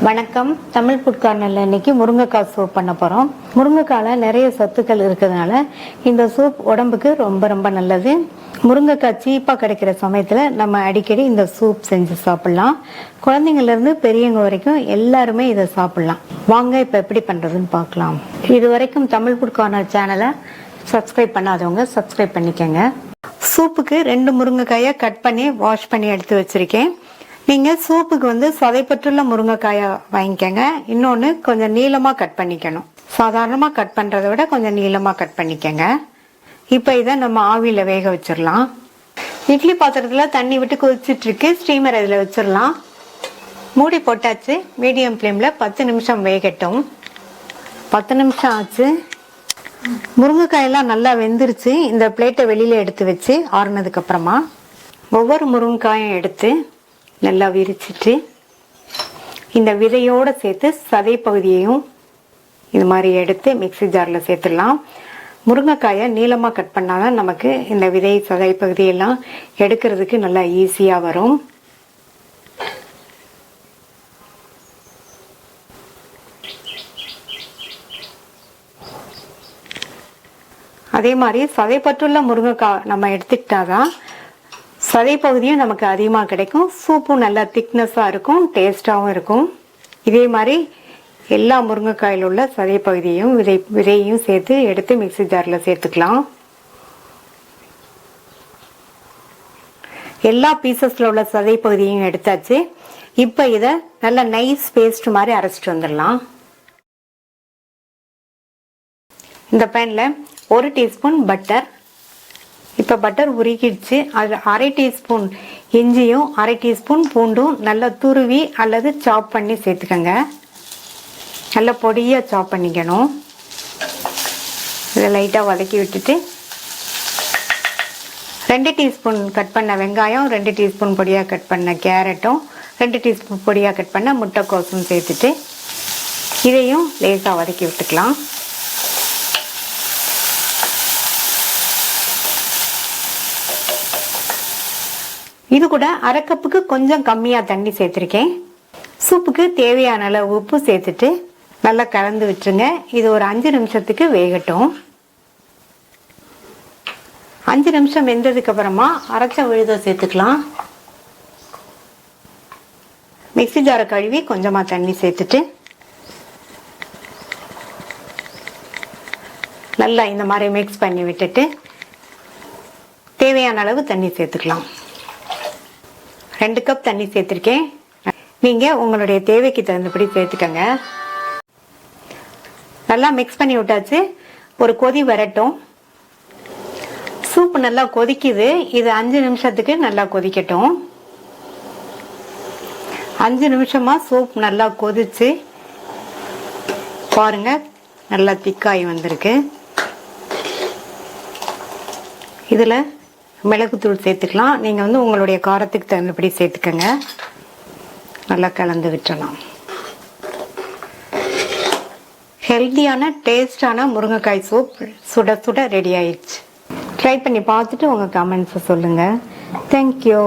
வணக்கம். தமிழ் ஃபுட் கார்னர்ல இன்னைக்கு முருங்கைக்காய் சூப் பண்ண போறோம். முருங்கைக்காயில நிறைய சத்துக்கள் இருக்கிறதுனால இந்த சூப் உடம்புக்கு ரொம்ப ரொம்ப நல்லது. முருங்கைக்காய் சீப்பா கிடைக்கிற சமயத்துல நம்ம அடிக்கடி இந்த சூப் செஞ்சு சாப்பிடலாம். குழந்தைங்கள்ல இருந்து பெரியவங்க வரைக்கும் எல்லாருமே இதை சாப்பிடலாம். வாங்க இப்ப எப்படி பண்றதுன்னு பார்க்கலாம். இது வரைக்கும் தமிழ் ஃபுட் கார்னர் சேனலை சப்ஸ்கிரைப் பண்ணாதவங்க சப்ஸ்கிரைப் பண்ணிக்கங்க. சூப்புக்கு 2 முருங்கைக்காயை கட் பண்ணி வாஷ் பண்ணி எடுத்து வச்சிருக்கேன். நீங்க சூப்புக்கு சதைப்பற்றுள்ள முருங்கைக்காயை வாங்கிக்கங்க. இன்னொன்னு கொஞ்சம் நீளமா கட் பண்ணிக்கணும். சாதாரணமா கட் பண்றதை விட கொஞ்சம் நீளமா கட் பண்ணிக்கங்க. இப்ப இதை நம்ம ஆவியில வேக வச்சிடலாம். இட்லி பாத்திரத்துல தண்ணி விட்டு கொதிச்சிட்டு இருக்கு. ஸ்டீமர் இதுல வச்சிடலாம். மூடி போட்டாச்சு. மீடியம் ஃப்ளேம்ல 10 நிமிஷம் வேகட்டும். 10 நிமிஷம் ஆச்சு. முருங்கைக்காயெல்லாம் நல்லா வெந்துருச்சு. இந்த பிளேட்டை வெளியில எடுத்து வச்சு ஆறுனதுக்கு அப்புறமா ஒவ்வொரு முருங்கைக்காயும் எடுத்து நல்லா விரிச்சிட்டு இந்த விதையோட சேர்த்து சதை பகுதியையும் இது மாதிரி எடுத்து மிக்ஸி ஜார்ல சேர்த்துடலாம். முருங்கைக்காயை நீளமா கட் பண்ணாதான் நமக்கு இந்த விதை சதை பகுதியெல்லாம் எடுக்கிறதுக்கு நல்லா ஈஸியா வரும். அதே மாதிரி சதைப்பற்றுள்ள முருங்கைக்காய் நம்ம எடுத்துக்கிட்டாதான் சதை பகுதியும் நமக்கு அதிகமா கிடைக்கும். சூப்பும் நல்லா திக்னஸா இருக்கும், டேஸ்டாவும் இருக்கும். இதே மாதிரி எல்லா முருங்கைக்காயில உள்ள சதை பகுதியும் விதையையும் சேர்த்து எடுத்து மிக்ஸி ஜார்ல சேர்த்துக்கலாம். எல்லா பீசஸ்ல உள்ள சதை பகுதியும் எடுத்தாச்சு. இப்ப இத நல்ல நைஸ் பேஸ்ட் மாதிரி அரைச்சிட்டு வந்துடலாம். இந்த பேன்ல 1 டீஸ்பூன் பட்டர். இப்ப பட்டர் உருகிடுச்சு. அது 1/2 டீஸ்பூன் இஞ்சியும் 1/2 டீஸ்பூன் பூண்டும் நல்லா துருவி அல்லது சாப் பண்ணி சேர்த்துக்கங்க. நல்லா பொடியா சாப் பண்ணிக்கணும். இதை லைட்டா வதக்கி விட்டுட்டு 2 டீஸ்பூன் கட் பண்ண வெங்காயம், 2 டீஸ்பூன் பொடியா கட் பண்ண கேரட்டும், 2 டீஸ்பூன் பொடியா கட் பண்ண முட்டைக்கோசும் சேர்த்துட்டு இதையும் லேசா வதக்கி விட்டுக்கலாம். இது கூட 1/2 கப்புக்கு கொஞ்சம் கம்மியா தண்ணி சேர்த்திருக்கேன். சூப்புக்கு தேவையான அளவு உப்பு சேர்த்துட்டு நல்லா கலந்து விட்டுருங்க. இது ஒரு 5 நிமிஷத்துக்கு வேகட்டும். 5 நிமிஷம் வெந்ததுக்கு அப்புறமா அரைச்ச விழுதை சேர்த்துக்கலாம். மிக்ஸி ஜாரை கழுவி கொஞ்சமா தண்ணி சேர்த்துட்டு நல்லா இந்த மாதிரி மிக்ஸ் பண்ணி விட்டுட்டு தேவையான அளவு தண்ணி சேர்த்துக்கலாம். 2 கப் தண்ணி சேர்த்திருக்கேன். நீங்க உங்களுடைய தேவைக்கு தகுந்தபடி சேர்த்துக்கங்க. நல்லா மிக்ஸ் பண்ணி விட்டாச்சு. ஒரு கொதி வரட்டும். சூப் நல்லா கொதிக்குது. இது 5 நிமிஷத்துக்கு நல்லா கொதிக்கட்டும். 5 நிமிஷமா சூப் நல்லா கொதிச்சு பாருங்க, நல்லா திக்காய் வந்திருக்கு. இதுல மிளகுத்தூள் சேர்த்துக்கலாம். நீங்க உங்களுடைய காரத்துக்கு தகுந்தபடி சேர்த்துக்கங்க. நல்லா கலந்து விட்டுறலாம். ஹெல்தியான டேஸ்டான முருங்கைக்காய் சூப் சுட சுட ரெடி ஆயிடுச்சு. ட்ரை பண்ணி பார்த்துட்டு உங்க கமெண்ட்ஸ் சொல்லுங்க. தேங்க்யூ.